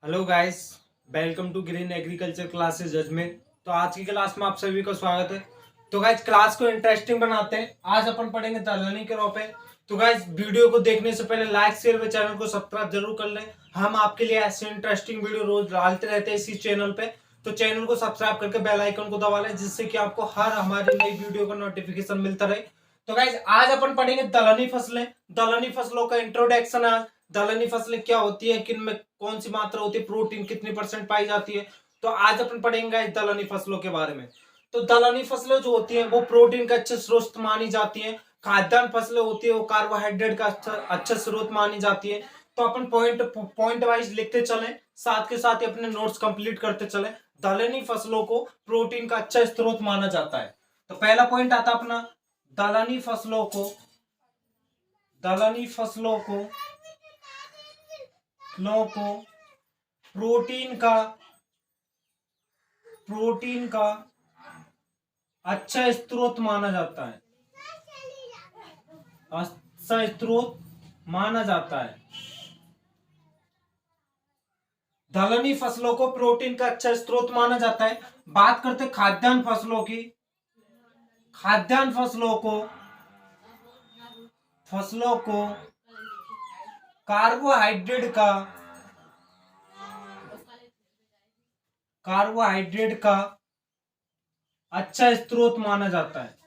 Hello guys, welcome to green agriculture classes Ajmer. तो आज की क्लास में आप सभी का स्वागत है। तो गाइस क्लास को इंटरेस्टिंग बनाते हैं। आज अपन पढ़ेंगे दलहनी के क्रॉप है। तो गाइस वीडियो को देखने से पहले लाइक शेयर व चैनल को सब्सक्राइब जरूर कर लें। हम आपके लिए ऐसे इंटरेस्टिंग वीडियो रोज डालते रहते हैं इसी चैनल पे। तो चैनल को सब्सक्राइब करके बेल आइकन को दबा लें, जिससे कि आपको हर हमारी नई वीडियो का नोटिफिकेशन मिलता रहे। तो गाइस आज अपन पढ़ेंगे दलहनी फसलें। दलहनी फसलों का इंट्रोडक्शन आज। दलहनी फसलें क्या होती है, किन में कौन सी मात्रा होती है, प्रोटीन कितनी परसेंट पाई जाती है। तो आज अपन पढ़ेंगे दलहनी फसलों के बारे में। तो दलहनी फसलें जो होती हैं वो प्रोटीन का अच्छे स्रोत मानी जाती हैं। खाद्यान्न फसलें होती है वो कार्बोहाइड्रेट का अच्छा स्रोत मानी जाती है। तो अपन पॉइंट पॉइंट वाइज लिखते चलें, साथ के साथ ही अपने नोट्स कंप्लीट करते चलें। दलहनी फसलों को प्रोटीन का अच्छा स्रोत माना जाता है। तो पहला पॉइंट आता अपना दलहनी फसलों को दलहनी फसलों को प्रोटीन का अच्छा स्रोत माना जाता है। अच्छा स्रोत माना जाता है। दलहनी फसलों को प्रोटीन का अच्छा स्रोत माना जाता है। बात करते खाद्यान्न फसलों की। खाद्यान्न फसलों को कार्बोहाइड्रेट का अच्छा स्रोत माना जाता है।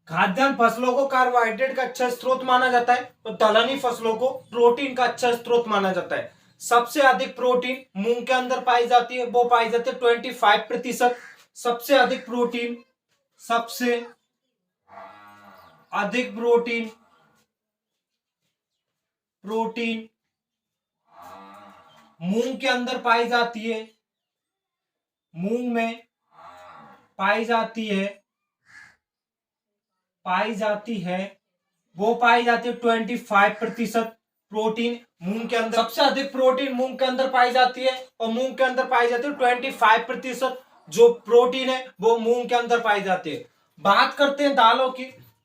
खाद्यान्न फसलों को कार्बोहाइड्रेट का अच्छा स्रोत माना जाता है और दलहनी फसलों को प्रोटीन का अच्छा स्रोत माना जाता है। सबसे अधिक प्रोटीन मूंग के अंदर पाई जाती है, वो पाई जाती है 25%। सबसे अधिक प्रोटीन मूंग के अंदर पाई जाती है। मूंग में पाई जाती है वो पाई जाती है 25% प्रोटीन मूंग के अंदर। सबसे अधिक प्रोटीन मूंग के अंदर पाई जाती है और मूंग के अंदर पाई जाती है 25% जो प्रोटीन है वो मूंग के अंदर पाई जाती है। बात करते हैं दालों की।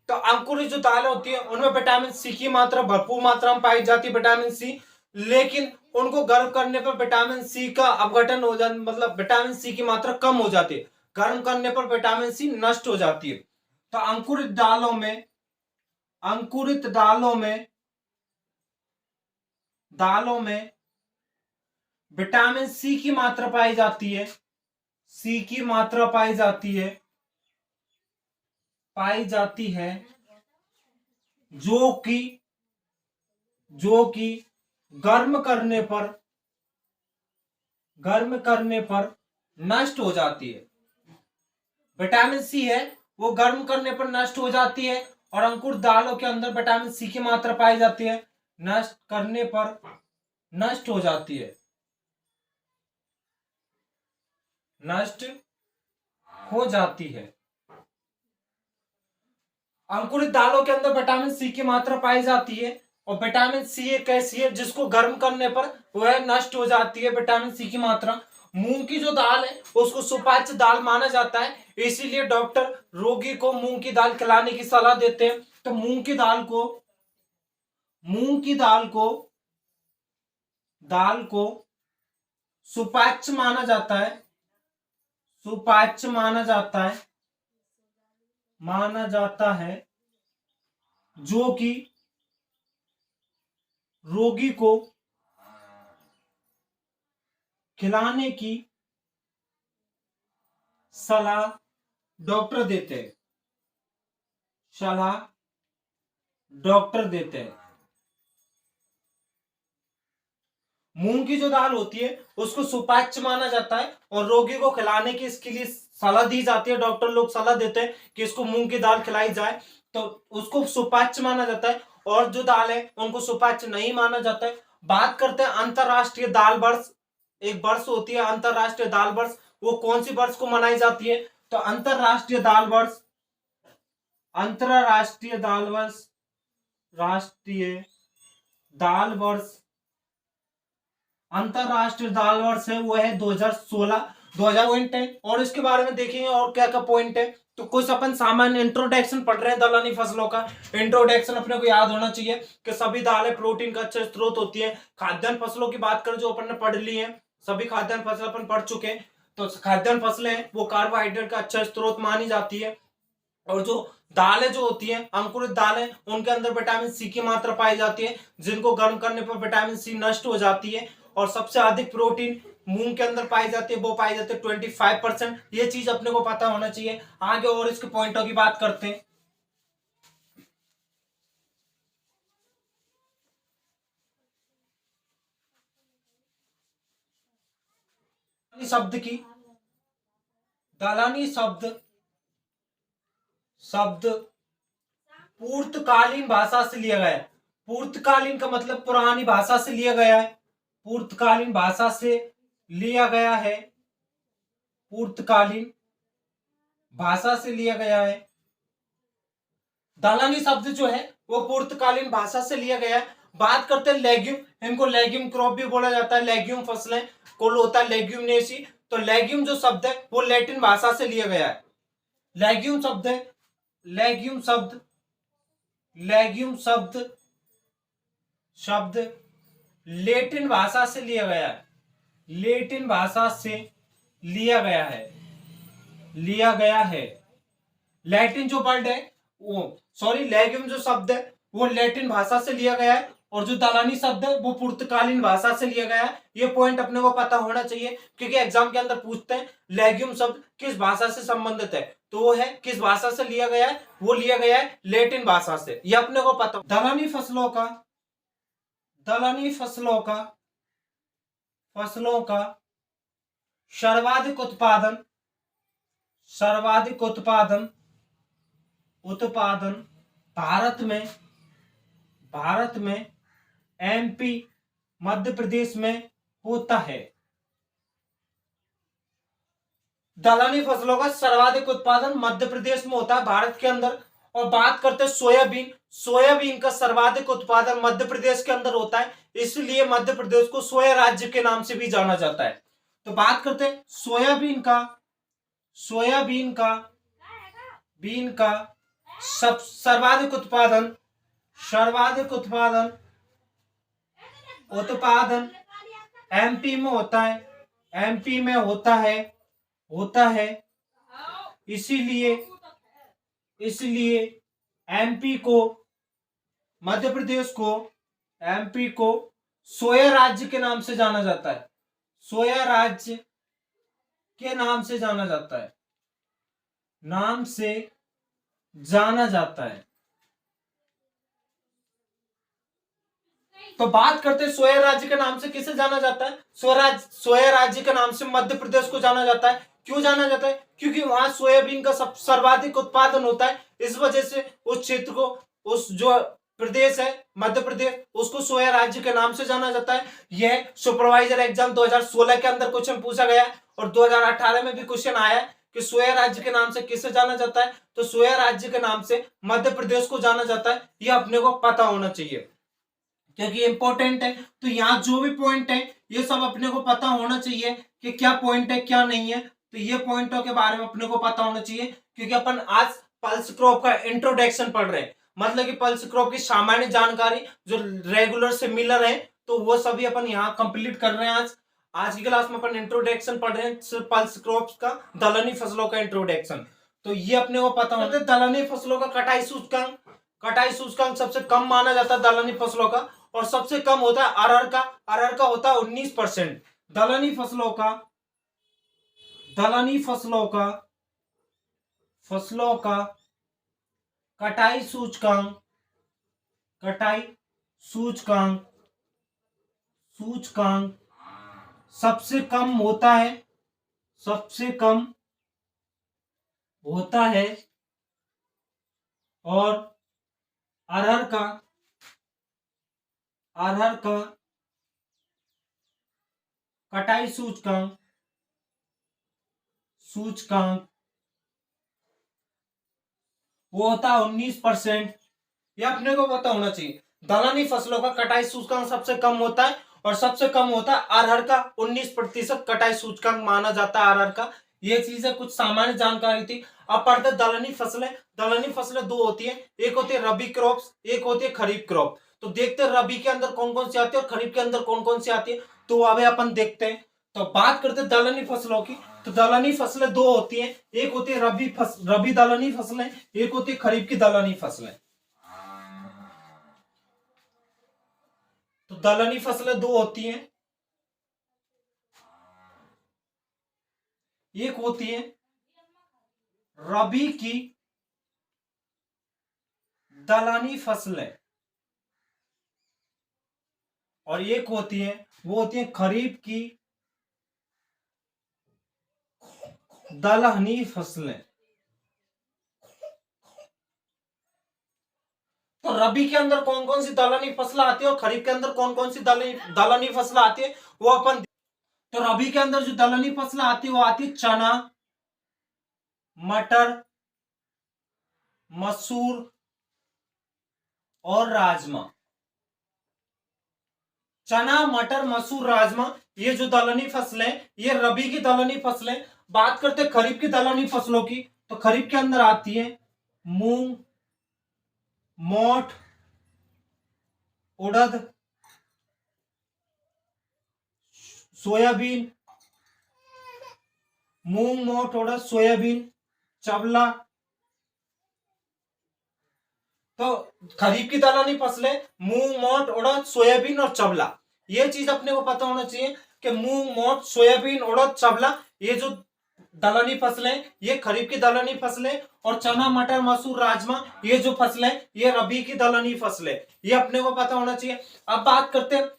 तो अंकुरित जो दालें होती है उनमें विटामिन सी की मात्रा भरपूर मात्रा में पाई जाती है, विटामिन सी। लेकिन उनको गर्म करने पर विटामिन सी का अपघटन हो जाता, मतलब विटामिन सी की मात्रा कम हो जाती है। गर्म करने पर विटामिन सी नष्ट हो जाती है। तो अंकुरित दालों में विटामिन सी की मात्रा पाई जाती है। सी की मात्रा पाई जाती है जो कि गर्म करने पर नष्ट हो जाती है। विटामिन सी है वो गर्म करने पर नष्ट हो जाती है और अंकुर दालों के अंदर विटामिन सी की मात्रा पाई जाती है, नष्ट करने पर नष्ट हो जाती है नष्ट हो जाती है। अंकुरित दालों के अंदर विटामिन सी की मात्रा पाई जाती है और विटामिन सी एक ऐसी है जिसको गर्म करने पर वह नष्ट हो जाती है, विटामिन सी की मात्रा। मूंग की जो दाल है उसको सुपाच्य दाल माना जाता है, इसीलिए डॉक्टर रोगी को मूंग की दाल खिलाने की सलाह देते हैं। तो मूंग की दाल को सुपाच्य माना जाता है। सुपाच्य माना जाता है जो कि रोगी को खिलाने की सलाह डॉक्टर देते हैं। मूंग की जो दाल होती है उसको सुपाच्य माना जाता है और रोगी को खिलाने की इसके लिए सलाह दी जाती है। डॉक्टर लोग सलाह देते हैं कि इसको मूंग की दाल खिलाई जाए, तो उसको सुपाच्य माना जाता है। और जो दाल है उनको सुपाच्य नहीं माना जाता है। बात करते हैं अंतरराष्ट्रीय दाल वर्ष। एक वर्ष होती है अंतरराष्ट्रीय दाल वर्ष, वो कौन सी वर्ष को मनाई जाती है? तो अंतरराष्ट्रीय दाल वर्ष अंतरराष्ट्रीय दाल वर्ष है वो है 2016। पॉइंट है और इसके बारे में देखेंगे और क्या क्या पॉइंट है। तो कुछ अपन सामान्य इंट्रोडक्शन पढ़ रहे हैं दलहनी फसलों का। इंट्रोडक्शन अपने को याद होना चाहिए कि सभी दालें प्रोटीन का अच्छा स्रोत होती है। खाद्यान्न फसलों की बात करें जो अपन ने पढ़ ली है, सभी खाद्यान्न फसल अपन पढ़ चुके हैं। तो खाद्यान्न फसलें वो कार्बोहाइड्रेट का अच्छा स्रोत मानी जाती है। और जो दालें जो होती हैं अंकुरित दालें, उनके अंदर विटामिन सी की मात्रा पाई जाती है, जिनको गर्म करने पर विटामिन सी नष्ट हो जाती है। और सबसे अधिक प्रोटीन मूंग के अंदर पाई जाती है, वो पाई जाती है 25%। ये चीज अपने को पता होना चाहिए। आगे और इसके पॉइंटों की बात करते हैं। शब्द की दलहनी शब्द शब्द पूर्वकालीन भाषा से लिया गया है। पूर्वकालीन का मतलब पुरानी भाषा से लिया गया है। पूर्वकालीन भाषा से लिया गया है। पूर्वकालीन भाषा से लिया गया है। दलहनी शब्द जो है वो पूर्वकालीन भाषा से लिया गया है। बात करते हैं लेग्यूम, इनको लेग्यूम क्रॉप भी बोला जाता है। लेग्यूम फसलें को होता है लेग्यूमिनेसी। तो लेग्यूम जो शब्द है वो लैटिन भाषा से लिया गया है। लेग्यूम शब्द है, लेग्यूम शब्द, लेग्यूम शब्द शब्द लैटिन भाषा से लिया गया है। लैटिन भाषा से लिया गया है, लिया गया है। लैटिन जो वर्ड है वो, सॉरी, लेग्यूम जो शब्द है वो लैटिन भाषा से लिया गया है। और जो दलहनी शब्द है वो पुर्तगालीन भाषा से लिया गया है। ये पॉइंट अपने को पता होना चाहिए क्योंकि एग्जाम के अंदर पूछते हैं लेग्यूम शब्द किस भाषा से संबंधित है, तो वो है किस भाषा से लिया गया है, वो लिया गया है लैटिन भाषा से। ये अपने को पता। दलहनी फसलों का, दलहनी फसलों का सर्वाधिक उत्पादन, सर्वाधिक उत्पादन उत्पादन भारत में एमपी मध्य प्रदेश में होता है। दलहनी फसलों का सर्वाधिक उत्पादन मध्य प्रदेश में होता है भारत के अंदर। और बात करते हैं सोयाबीन, सोयाबीन का सर्वाधिक उत्पादन मध्य प्रदेश के अंदर होता है, इसलिए मध्य प्रदेश को सोया राज्य के नाम से भी जाना जाता है। तो बात करते हैं सोयाबीन का, सोयाबीन का बीन का सब सर्वाधिक उत्पादन, सर्वाधिक उत्पादन उत्पादन एमपी में होता है, एमपी में होता है, होता है। इसीलिए इसलिए एमपी को, मध्य प्रदेश को, एमपी को सोया राज्य के नाम से जाना जाता है। सोया राज्य के नाम से जाना जाता है, नाम से जाना जाता है। तो बात करते हैं सोया राज्य के नाम से किसे जाना जाता है। सोया राज्य के नाम से मध्य प्रदेश को जाना जाता है। क्यों जाना जाता है? क्योंकि वहां सोयाबीन का सर्वाधिक उत्पादन होता है। इस वजह से उस क्षेत्र को, उस जो प्रदेश है मध्य प्रदेश, उसको सोया राज्य के नाम से जाना जाता है। यह सुपरवाइजर एग्जाम 2016 के अंदर क्वेश्चन पूछा गया और 2018 में भी क्वेश्चन आया कि सोया राज्य के नाम से किसे जाना जाता है। तो सोया राज्य के नाम से मध्य प्रदेश को जाना जाता है। यह अपने को पता होना चाहिए क्योंकि इंपॉर्टेंट है। तो यहाँ जो भी पॉइंट है ये सब अपने को पता होना चाहिए कि क्या पॉइंट है क्या नहीं है। तो ये पॉइंटों के बारे में अपने को पता होना चाहिए क्योंकि अपन आज पल्स क्रॉप का इंट्रोडक्शन पढ़ रहे हैं। मतलब कि पल्स क्रॉप की सामान्य जानकारी जो रेगुलर सिमिलर है तो वो सभी अपन यहाँ कंप्लीट कर रहे हैं। आज आज की क्लास में अपन इंट्रोडक्शन पढ़ रहे हैं पल्स क्रॉप का, दलहनी फसलों का इंट्रोडक्शन। तो ये अपने को पता होना चाहिए। दलहनी फसलों का कटाई सूचकांक, कटाई सूचकांक सबसे कम माना जाता है दलहनी फसलों का और सबसे कम होता है अरहर का। अरहर का होता है 19%। दलहनी फसलों का, दलहनी फसलों का कटाई सूचकांक, कटाई सूचकांक सूचकांक सबसे कम होता है, सबसे कम होता है। और अरहर का, अरहर का कटाई सूचकांक, सूचकांक वो होता है 19%। यह अपने को पता होना चाहिए। दलहनी फसलों का कटाई सूचकांक सबसे कम होता है और सबसे कम होता है अरहर का 19% कटाई सूचकांक माना जाता है अरहर का। ये चीजें कुछ सामान्य जानकारी थी। अब पढ़ते दलहनी फसलें। दलहनी फसलें दो होती है, एक होती है रबी क्रॉप्स, एक होती है खरीफ क्रॉप। तो देखते हैं रबी के अंदर कौन कौन सी आती है और खरीफ के अंदर कौन कौन सी आती है। तो अभी अपन देखते हैं। तो बात करते हैं दलहनी फसलों की। तो दलहनी फसलें दो होती हैं, एक होती है रबी दलहनी फसलें, एक होती है खरीफ की दलहनी फसलें। तो दलहनी फसलें दो होती हैं, एक होती है रबी की दलहनी फसलें और एक होती है वो होती है खरीफ की दलहनी फसलें। तो रबी के अंदर कौन कौन सी दलहनी फसलें आती है और खरीफ के अंदर कौन कौन सी दलहनी फसलें आती है वो अपन। तो रबी के अंदर जो दलहनी फसलें आती है वो आती है चना, मटर, मसूर और राजमा। चना, मटर, मसूर, राजमा, ये जो दलहनी फसलें ये रबी की दलहनी फसलें। बात करते खरीफ की दलहनी फसलों की। तो खरीफ के अंदर आती है मूंग, मोठ, उड़द, सोयाबीन, मूंग, मोठ, उड़द, सोयाबीन, चवला। तो खरीफ की दलहनी फसलें मूंग, मोठ, उड़द, सोयाबीन और चवला। ये चीज अपने को पता होना चाहिए कि मूंग, मोठ, सोयाबीन, उड़द, चवला, ये जो दलहनी फसलें ये खरीफ की दलहनी फसलें। और चना, मटर, मसूर, राजमा, ये जो फसलें ये रबी की दलहनी फसलें। ये अपने को पता होना चाहिए। अब बात करते हैं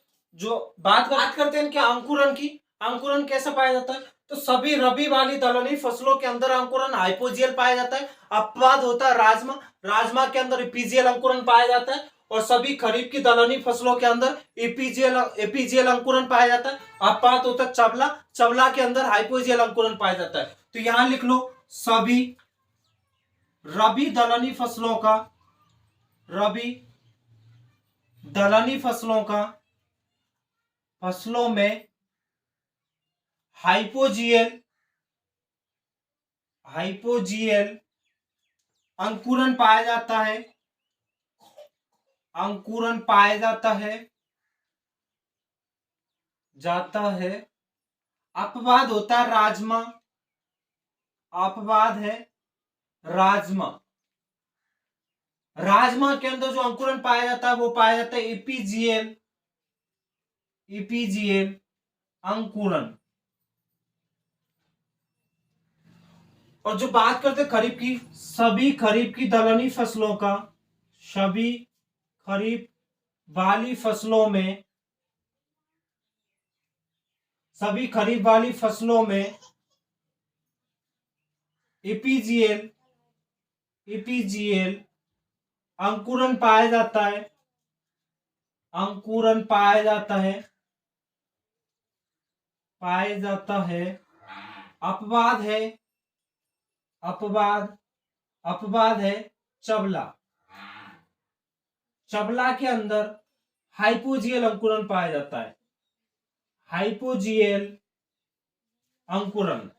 बात करते हैं कि अंकुरन की। अंकुरन कैसे पाया जाता है। तो सभी रबी वाली दलहनी फसलों के अंदर अंकुरन हाइपोजियल पाया जाता है। अपवाद होता है राजमा। राजमा के अंदर एपीजियल अंकुरन पाया जाता है और सभी खरीफ की दलहनी फसलों के अंदर एपीजियल अंकुरन पाया जाता है। अपवाद होता है चवला। चवला के अंदर हाइपोजियल अंकुरन पाया जाता है। तो यहां लिख लो सभी रबी दलहनी फसलों का फसलों में हाइपोजियल अंकुरन पाया जाता है। अपवाद होता है राजमा। राजमा के अंदर जो अंकुरन पाया जाता है वो पाया जाता है एपीजियल अंकुरन। और जो बात करते खरीफ की, सभी खरीफ की दलहनी फसलों का सभी खरीफ वाली फसलों में एपीजियल अंकुरन पाया जाता है। अपवाद है चवला। चवला के अंदर हाइपोजियल अंकुरन पाया जाता है। हाइपोजियल अंकुरन।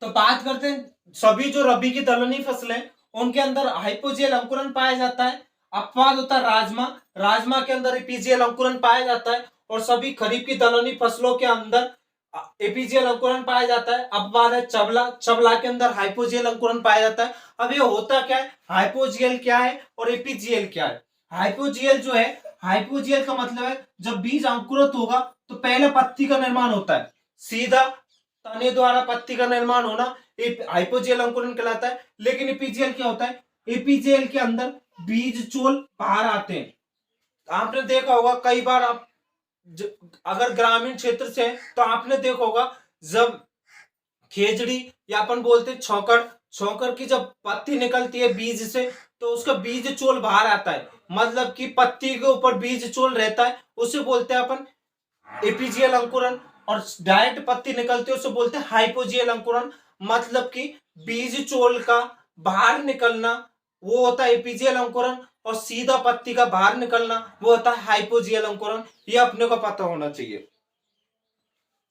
तो बात करते हैं सभी जो रबी की दलहनी फसलें उनके अंदर हाइपोजियल अंकुरन पाया जाता है। अपवाद होता है राजमा के अंदर एपीजियल अंकुरन पाया जाता है और सभी खरीफ की दलहनी फसलों के अंदर एपीजियल अंकुरन पाया जाता है। अपवाद है चवला के अंदर हाइपोजियल अंकुरन पाया जाता है। अब ये होता क्या है, हाइपोजियल क्या है और एपीजियल क्या है। हाइपोजियल का मतलब है जब बीज अंकुरित होगा तो पहले पत्ती का निर्माण होता है, सीधा तने द्वारा पत्ती का निर्माण होना हाइपोजियल अंकुरन कहलाता है। लेकिन एपीजियल क्या होता है, एपीजियल के अंदर बीज चोल बाहर आते हैं। आपने देखा होगा कई बार, आप अगर ग्रामीण क्षेत्र से तो आपने देखा होगा जब खेजड़ी या अपन बोलते छौकर की जब पत्ती निकलती है बीज से तो उसका बीज चोल बाहर आता है, मतलब कि पत्ती के ऊपर बीज चोल रहता है, उसे बोलते हैं अपन एपीजियल अंकुरन। और डायरेक्ट पत्ती निकलती है उसे बोलते हैं हाइपोजियल अंकुरन, मतलब कि बीज चोल का बाहर निकलना वो होता है एपीजियल अंकुरन, और सीधा पत्ती का बाहर निकलना वो होता है हाइपोजियल अंकुरन। ये अपने को पता होना चाहिए।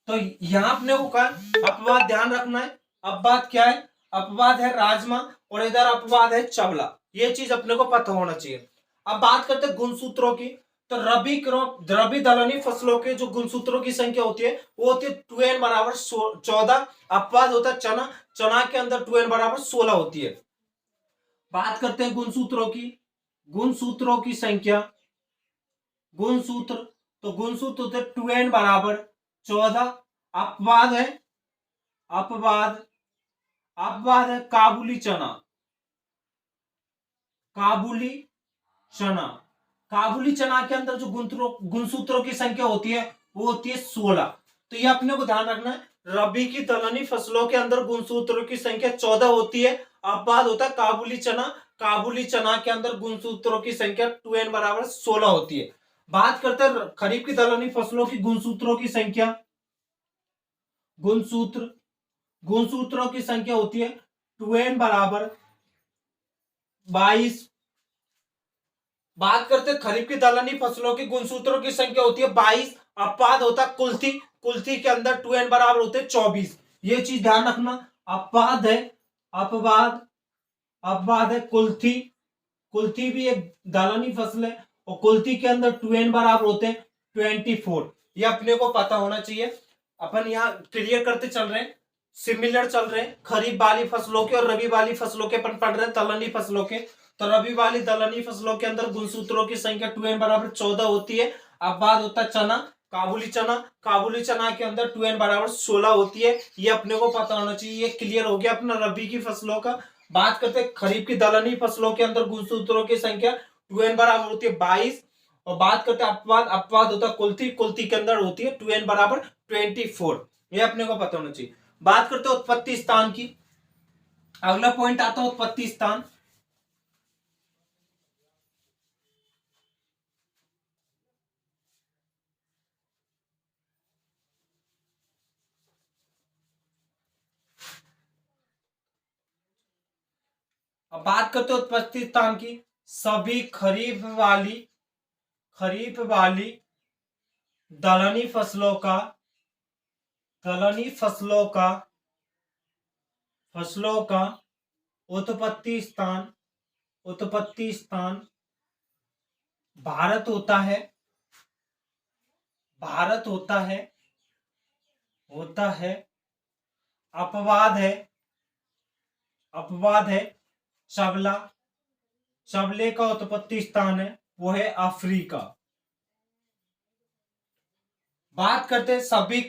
तो यहां अपने को क्या अपवाद ध्यान रखना है। अपवाद क्या है? अपवाद है राजमा, और इधर अपवाद है चवला। ये चीज अपने को पता होना चाहिए। अब बात करते हैं गुणसूत्रों की। तो रबी क्रॉप, रबी दलहनी फसलों के जो गुणसूत्रों की संख्या होती है वो होती है 2n बराबर 14। अपवाद होता है चना, चना के अंदर 2n बराबर 16 होती है। बात करते हैं गुणसूत्रों की। गुणसूत्रों की संख्या, गुणसूत्र, तो गुणसूत्र होते 2n बराबर 14। अपवाद है, अपवाद, अपवाद है काबुली चना, काबुली चना। काबुली चना के अंदर जो गुणसूत्रों की संख्या होती है वो होती है 16। तो ये अपने को ध्यान रखना है। रबी की दलहनी फसलों के अंदर गुणसूत्रों की संख्या 14 होती है। अपवाद होता है काबुली चना, काबुली चना के अंदर गुणसूत्रों की संख्या 2n बराबर 16 होती है। बात करते हैं खरीफ की दलहनी फसलों की गुणसूत्रों की संख्या। गुणसूत्र, गुणसूत्रों की संख्या होती है 2n बराबर 22। बात करते हैं खरीफ की दलहनी फसलों की गुणसूत्रों की संख्या होती है 22। अपवाद होता है कुल्थी, कुल्थी के अंदर 2n बराबर होते हैं 24। ये चीज ध्यान रखना। अपवाद है, अपवाद, अपवाद है कुल्थी, कुल्थी भी एक दलहनी फसल है, और कुल्थी के अंदर 2n बराबर होते हैं 24। ये अपने को पता होना चाहिए। अपन यहाँ क्लियर करते चल रहे हैं, सिमिलर चल रहे हैं खरीफ वाली फसलों के और रबी वाली फसलों के। अपन पढ़ रहे हैं दलहनी फसलों के। तो रबी वाली दलहनी फसलों के अंदर गुणसूत्रों की संख्या 2n बराबर 14 होती है। अब बात होता है चना, काबुली चना, काबुली चना के अंदर 2n बराबर 16 होती है। ये अपने को पता होना चाहिए। ये क्लियर हो गया अपना रबी की फसलों का। बात करते हैं खरीफ की दलहनी फसलों के अंदर गुणसूत्रों की संख्या 2n बराबर होती है 22। और बात करते हैं अपवाद, अपवाद होता है कुल्थी, कुल्थी के अंदर होती है 2n बराबर 24। ये अपने को पता होना चाहिए। बात करते हैं उत्पत्ति स्थान की। अगला पॉइंट आता है उत्पत्ति स्थान। अब बात करते हैं उत्पत्ति स्थान की। सभी खरीफ वाली दलहनी फसलों का, दलहनी फसलों का उत्पत्ति स्थान, उत्पत्ति स्थान भारत होता है, भारत होता है, होता है। अपवाद है, अपवाद है चबला, चबले का उत्पत्ति स्थान है वो है अफ्रीका। बात करते हैं सभी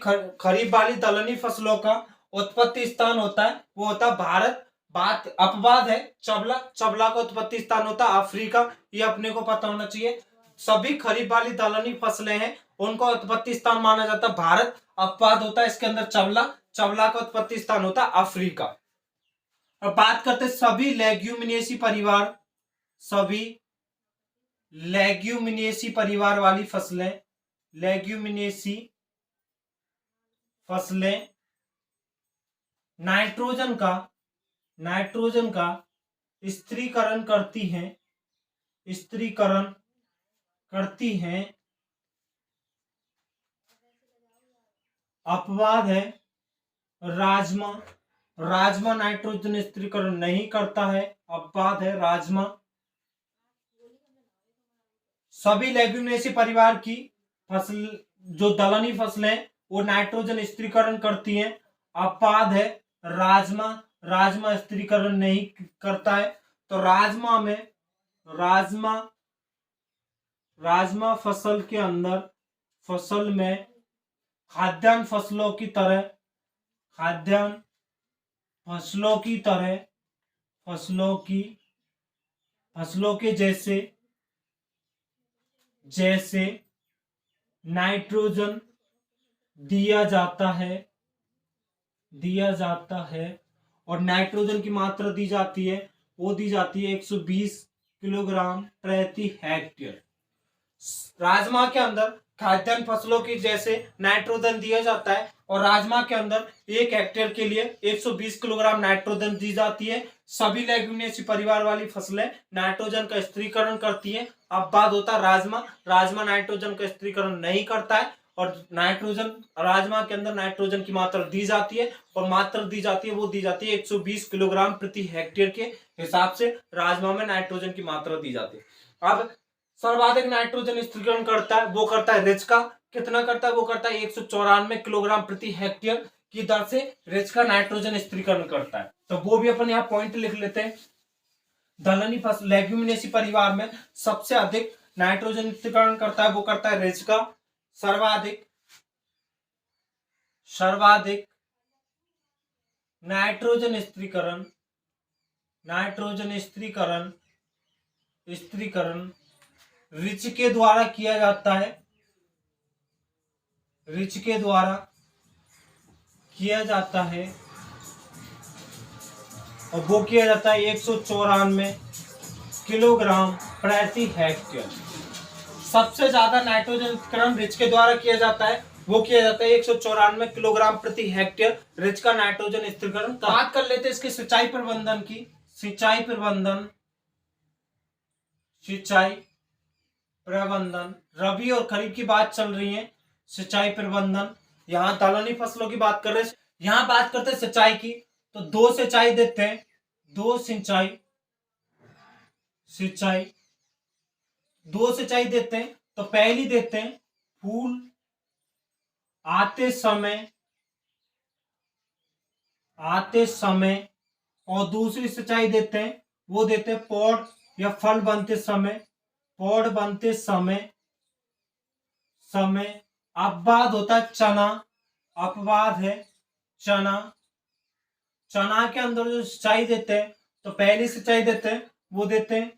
खरीफ वाली दलहनी फसलों का उत्पत्ति स्थान होता है वो होता है भारत। बात अपवाद है चबला, चबला का उत्पत्ति स्थान होता है अफ्रीका। ये अपने को पता होना चाहिए। सभी खरीफ वाली दलहनी फसलें हैं उनका उत्पत्ति स्थान माना जाता है भारत। अपवाद होता है इसके अंदर चबला, चबला का उत्पत्ति स्थान होता है अफ्रीका। अब बात करते हैं सभी लेग्यूमिनेसी परिवार, सभी लेग्यूमिनेसी परिवार वाली फसलें, लेग्यूमिनेसी फसलें नाइट्रोजन का, नाइट्रोजन का स्त्रीकरण करती हैं, स्त्रीकरण करती हैं। अपवाद है राजमा, राजमा नाइट्रोजन स्त्रीकरण नहीं करता है। अपवाद है राजमा। सभी लेग्यूमिनेसी परिवार की फसल जो दलहनी फसलें वो नाइट्रोजन स्त्रीकरण करती हैं। अपवाद है राजमा, राजमा स्त्रीकरण नहीं करता है। तो राजमा में, राजमा, राजमा फसल के अंदर, फसल में खाद्यान्न फसलों की तरह, खाद्यान्न फसलों की तरह, फसलों के जैसे, जैसे नाइट्रोजन दिया जाता है, दिया जाता है। और नाइट्रोजन की मात्रा दी जाती है वो दी जाती है 120 किलोग्राम प्रति हेक्टेयर। राजमा के अंदर खाद्यान्न फसलों की जैसे नाइट्रोजन दिया जाता है और राजमा के अंदर 1 हेक्टेयर के लिए 120 किलोग्राम नाइट्रोजन दी जाती है। सभी लेग्यूमिनेसी परिवार वाली फसलें नाइट्रोजन का स्थिरीकरण करती हैं। अब बात होता है राजमा। राजमा नाइट्रोजन का स्थिरीकरण नहीं करता है और नाइट्रोजन राजमा के अंदर नाइट्रोजन की मात्रा दी जाती है और मात्रा दी जाती है वो दी जाती है 120 किलोग्राम प्रति हेक्टेयर के हिसाब से राजमा में नाइट्रोजन की मात्रा दी जाती है। अब सर्वाधिक नाइट्रोजन स्थिरीकरण करता है वो करता है रिचका। कितना करता है वो करता है 194 किलोग्राम प्रति हेक्टेयर की दर से रिचका नाइट्रोजन स्थिरीकरण करता है। तो वो भी अपन यहाँ पॉइंट लिख लेते हैं। दलहनी फसल लेग्यूमिनेसी परिवार में सबसे अधिक नाइट्रोजन स्थिरीकरण करता है वो करता है रिचका। सर्वाधिक नाइट्रोजन स्थिरीकरण रिच के द्वारा किया जाता है। और वो किया जाता है 194 किलोग्राम प्रति हेक्टेयर। सबसे ज्यादा नाइट्रोजन स्थिरीकरण रिच के द्वारा किया जाता है वो किया जाता है 194 किलोग्राम प्रति हेक्टेयर रिच का नाइट्रोजन स्थिरीकरण। बात कर लेते हैं इसके सिंचाई प्रबंधन की। सिंचाई प्रबंधन रबी और खरीफ की बात चल रही है। सिंचाई प्रबंधन यहाँ दलहनी फसलों की बात कर रहे हैं। यहाँ बात करते हैं सिंचाई की तो दो सिंचाई देते हैं। दो सिंचाई देते हैं। तो पहली देते हैं फूल आते समय और दूसरी सिंचाई देते हैं वो देते हैं पौध या फल बनते समय। अपवाद होता है चना। अपवाद है चना के अंदर जो सिंचाई देते हैं तो पहली सिंचाई देते हैं वो देते हैं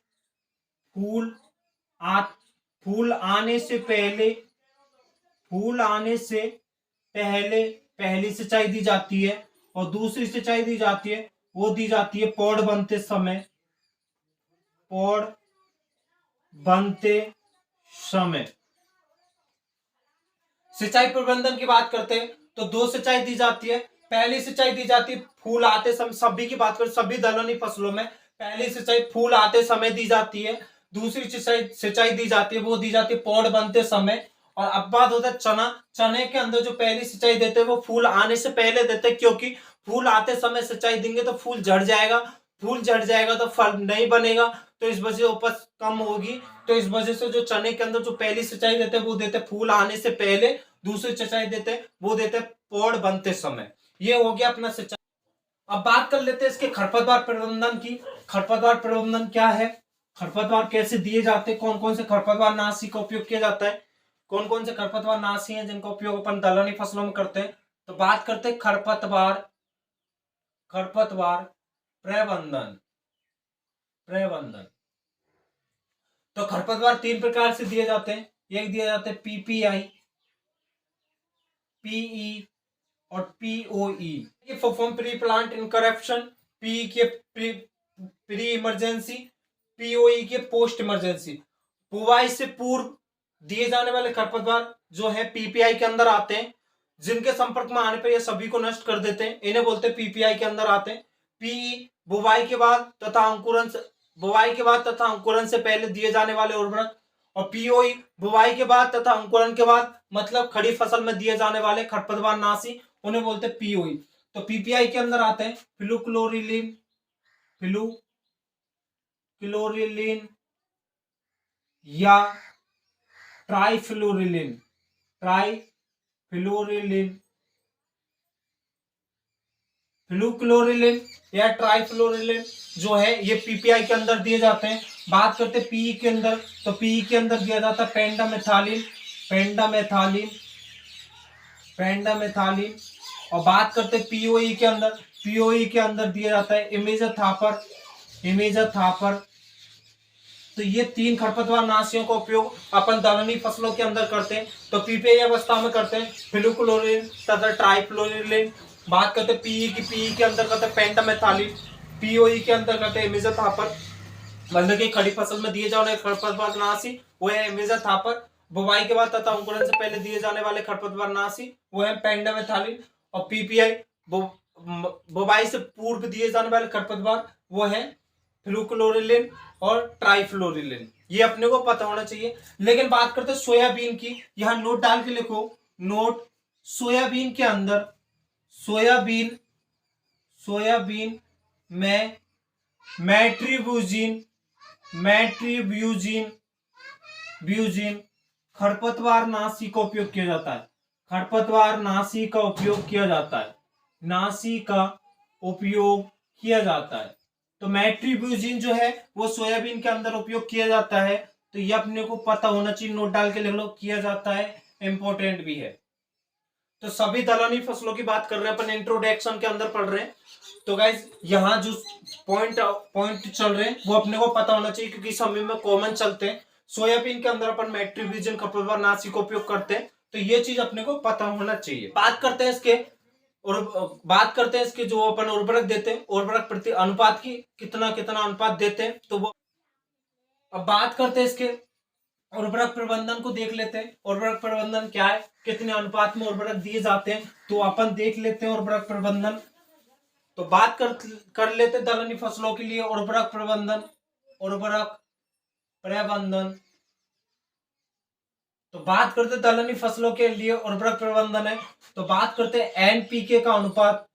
फूल आने से पहले सिंचाई दी जाती है और दूसरी सिंचाई दी जाती है वो दी जाती है पौध बनते समय। सिंचाई प्रबंधन की बात करते हैं तो दो सिंचाई दी जाती है। पहली सिंचाई दी जाती है फूल आते समय। सभी की बात करें सभी दलहनी फसलों में पहली सिंचाई फूल आते समय दी जाती है। दूसरी सिंचाई दी जाती है वो दी जाती है पौध बनते समय। और अब बात होता है चने के अंदर जो पहली सिंचाई देते हैं वो फूल आने से पहले देते हैं क्योंकि फूल आते समय सिंचाई देंगे तो फूल झड़ जाएगा तो फल नहीं बनेगा तो इस वजह से उपज कम होगी। तो इस वजह से जो चने के अंदर जो पहली सिंचाई देते हैं वो देते फूल आने से पहले। दूसरी सिंचाई देते वो देते पौध बनते समय। ये हो गया अपना सिंचाई। अब बात कर लेते हैं इसके खरपतवार प्रबंधन की। खरपतवार प्रबंधन क्या है, खरपतवार कैसे दिए जाते हैं, कौन कौन से खरपतवार नाशी का उपयोग किया जाता है, कौन कौन से खरपतवार नाशी हैं जिनका उपयोग अपन दलहनी फसलों में करते हैं। तो बात करते हैं खरपतवार प्रबंधन। तो खरपतवार 3 प्रकार से दिए जाते हैं। एक दिया जाता है पीपीआई, पीई और POE. Perform pre plant incorporation. P के प्री इमरजेंसी, पीओई के पोस्ट इमरजेंसी। बुवाई से पूर्व दिए जाने वाले खरपतवार जो है पीपीआई के अंदर आते हैं। जिनके संपर्क में आने पर ये सभी को नष्ट कर देते हैं, इन्हें बोलते हैं पीपीआई के अंदर आते हैं। पीई बुवाई के बाद तथा अंकुरण से पहले दिए जाने वाले उर्वरक। और पीओई बुवाई के बाद तथा अंकुरण के बाद मतलब खड़ी फसल में दिए जाने वाले खरपतवार नाशी, उन्हें बोलते हैं पीओई। तो पीपीआई के अंदर आते हैं फ्लूक्लोरिलीन या ट्राइफ्लोरिलीन फ्लूक्लोरिलीन या ट्राइफ्लोरिलीन जो है ये पीपीआई के अंदर दिए जाते हैं। बात करते हैं पीई के अंदर, तो पीई के अंदर दिया जाता है पेंडामेथालिन। और बात करते हैं पीओई के अंदर दिया जाता है इमेजाथापर। तो ये 3 खरपतवार नाशियों का उपयोग अपन दलहनी फसलों के अंदर करते हैं। तो पीपीआई अवस्था में करते हैं फ्लूक्लोरिलीन तथा ट्राइफ्लोरिलीन। बात करते हैं पीई के अंदर करते हैं पेंटामेथालिन, पीओई के अंदर करते हैं इमेजाथापर। मतलब कि खड़ी फसल में दिए जाने खरपतवार नाशी वो है इमेजाथापर। बुवाई के बाद तथा अंकुरण से पहले दिए जाने वाले खरपतवारनाशी वो है पेंडामेथालिन। और पीपीआई बुवाई से पूर्व दिए जाने वाले खरपतवार वो है फ्लूक्लोरिलिन और ट्राइफ्लोरिलिन। ये अपने को पता होना चाहिए। लेकिन बात करते हैं सोयाबीन की, यहां नोट डाल के लिखो, नोट। सोयाबीन के अंदर सोयाबीन में मेट्रीब्यूजिन खरपतवारनाशी का उपयोग किया जाता है। खरपतवारनाशी का उपयोग किया जाता है, नाशी का उपयोग किया जाता है। तो मेट्रीब्यूजिन जो है वो सोयाबीन के अंदर उपयोग किया जाता है। तो ये अपने को पता होना चाहिए, नोट डाल के लिख लो, किया जाता है, इंपॉर्टेंट भी है। तो सभी दलहनी फसलों की बात कर रहे हैं अपन, इंट्रोडक्शन के अंदर पढ़ रहे हैं। तो गाइज यहाँ जो पॉइंट चल रहे हैं वो अपने को पता होना चाहिए, क्योंकि सभी में कॉमन चलते हैं। सोयाबीन के अंदर अपन मेट्रीब्यूजिन खरपतवारनाशी का उपयोग करते हैं, तो ये चीज अपने को पता होना चाहिए। बात करते हैं इसके जो अपन उर्वरक देते हैं, उर्वरक प्रति अनुपात की कितना अनुपात देते हैं। तो वो अब बात करते हैं इसके उर्वरक प्रबंधन को देख लेते हैं। उर्वरक प्रबंधन क्या है, कितने अनुपात में उर्वरक दिए जाते हैं, तो अपन देख लेते हैं उर्वरक प्रबंधन। तो बात कर लेते हैं दलहनी फसलों के लिए उर्वरक प्रबंधन। तो बात करते हैं दलहनी फसलों के लिए उर्वरक प्रबंधन है। तो बात करते हैं एनपीके का अनुपात।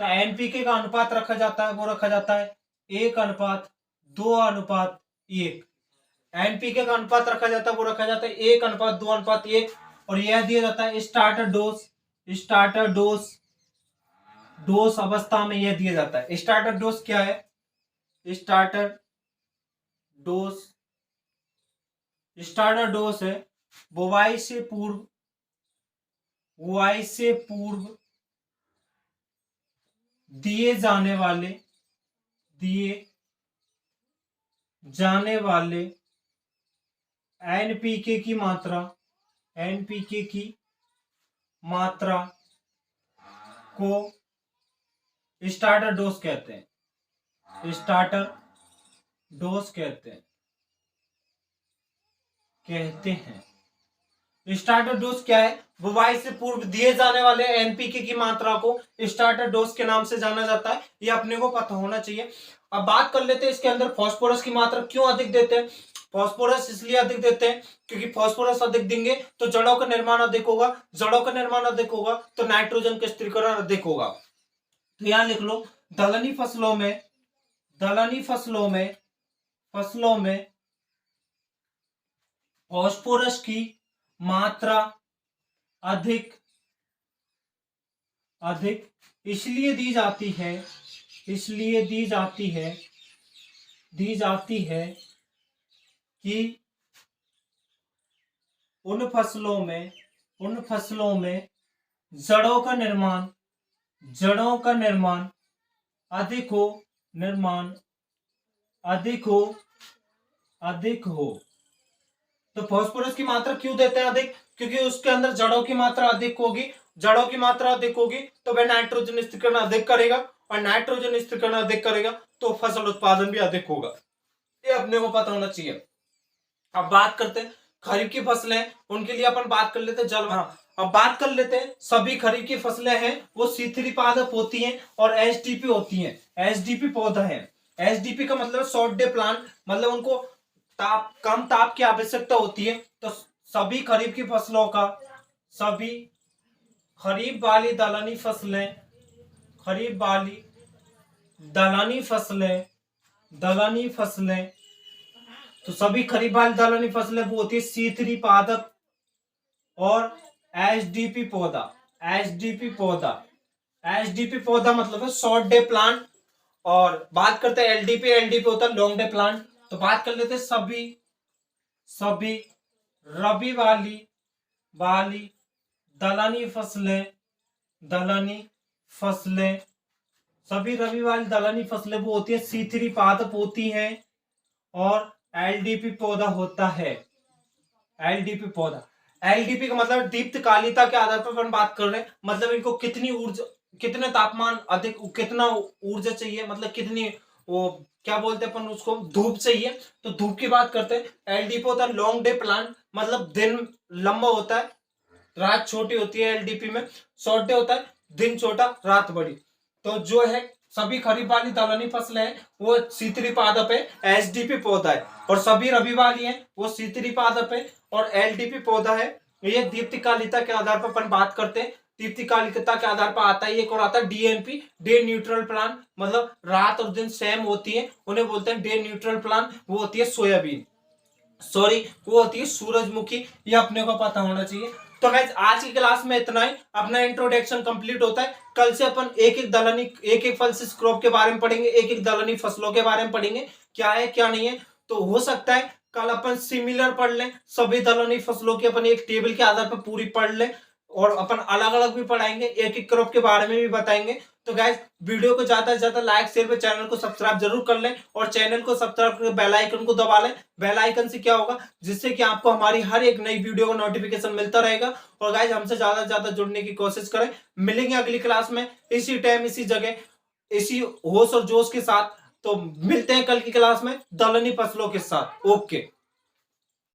तो एनपीके का अनुपात रखा जाता है, वो रखा जाता है 1:2:1। एनपीके का अनुपात रखा जाता है, वो रखा जाता है 1:2:1। और यह दिया जाता है स्टार्टर डोज अवस्था में यह दिया जाता है। स्टार्टर डोज क्या है? स्टार्टर डोज है बुवाई से पूर्व दिए जाने वाले एनपीके की मात्रा को स्टार्टर डोज कहते हैं। स्टार्टर डोज क्या है? बुवाई से पूर्व दिए जाने वाले एनपीके की मात्रा को स्टार्टर डोज के नाम से जाना जाता है। ये अपने को पता होना चाहिए। अब बात कर लेते हैं इसके अंदर फास्फोरस की मात्रा क्यों अधिक देते हैं। फास्फोरस इसलिए अधिक देते हैं क्योंकि फास्फोरस अधिक देंगे तो जड़ों का निर्माण अधिक होगा, तो नाइट्रोजन का स्थिरीकरण अधिक होगा। तो यहां लिख लो, दलहनी फसलों में फास्फोरस की मात्रा अधिक इसलिए दी जाती है कि उन फसलों में जड़ों का निर्माण अधिक हो। तो फास्फोरस की मात्रा क्यों देते हैं अधिक? क्योंकि उसके अंदर जड़ों की मात्रा अधिक होगी। तो वह नाइट्रोजन स्थिरीकरण अधिक करेगा, और नाइट्रोजन स्थिरीकरण अधिक करेगा तो फसल उत्पादन भी अधिक होगा। ये अपने को पता होना चाहिए। अब बात करते हैं खरीफ की फसलें, उनके लिए अपन बात कर लेते हैं अब बात कर लेते हैं सभी खरीफ की फसलें हैं वो C3 पादप होती हैं और एसडीपी होती हैं। एसडीपी पौधा है। एसडीपी का मतलब शॉर्ट डे प्लांट, मतलब उनको कम ताप की आवश्यकता होती है। तो सभी खरीफ की फसलों का खरीफ वाली दलहनी फसलें तो सभी खरीफ वाली दलहनी फसलें वो होती है C3 पादप और एसडीपी पौधा मतलब है शॉर्ट डे प्लांट। और बात करते हैं एलडीपी होता है लॉन्ग डे प्लांट। तो बात कर लेते हैं सभी रबी वाली दलहनी फसलें वो होती है C3 पादप होती हैं और एलडीपी पौधा होता है। एलडीपी का मतलब दीप्तकालिता के आधार पर अपन बात कर रहे हैं, मतलब इनको कितने तापमान अधिक, कितना ऊर्जा चाहिए, मतलब कितनी वो क्या बोलते हैं अपन उसको, धूप चाहिए। तो धूप की बात करते हैं। एलडीपी होता है लॉन्ग डे प्लांट, मतलब दिन लंबा होता है, रात छोटी होती है। एलडीपी में शॉर्ट डे होता है, दिन छोटा रात बड़ी। तो जो है सभी खरीफ वाली दलहनी फसलें हैं वो C3 पादप है, एसडीपी पौधा है। और सभी रबी वाली हैं वो C3 पादप है और एलडीपी पौधा है। ये दीप्तिकालिता के आधार पर अपन बात करते हैं। दीप्तिकालिकता के आधार पर आता है एक और आता है डीएनपी, डे न्यूट्रल प्लांट, मतलब रात और दिन सेम होती है, उन्हें बोलते हैं डे न्यूट्रल प्लांट। वो होती है सोयाबीन, सॉरी वो होती है सूरजमुखी। ये अपने को पता होना चाहिए। तो गाइस आज की क्लास में इतना ही, अपना इंट्रोडक्शन कंप्लीट होता है। कल से अपन एक एक दलहनी, एक एक फल से क्रॉप के बारे में पढ़ेंगे, एक एक दलहनी फसलों के बारे में पढ़ेंगे, क्या है क्या नहीं है। तो हो सकता है कल अपन सिमिलर पढ़ लें, सभी दलहनी फसलों की अपन एक टेबल के आधार पर पूरी पढ़ लें, और अपन अलग अलग भी पढ़ाएंगे, एक एक क्रॉप के बारे में भी बताएंगे। तो गाइस वीडियो को ज्यादा से ज्यादा लाइक शेयर पे, चैनल को सब्सक्राइब जरूर कर लें, और चैनल को सब्सक्राइब करके बेल आइकन को दबा लें। बेल आइकन से क्या होगा, जिससे कि आपको हमारी हर एक नई वीडियो का नोटिफिकेशन मिलता रहेगा। और गाइस हमसे ज्यादा से ज्यादा जुड़ने की कोशिश करें। मिलेंगे अगली क्लास में इसी टाइम इसी जगह इसी होश और जोश के साथ। तो मिलते हैं कल की क्लास में दलहनी फसलों के साथ। ओके।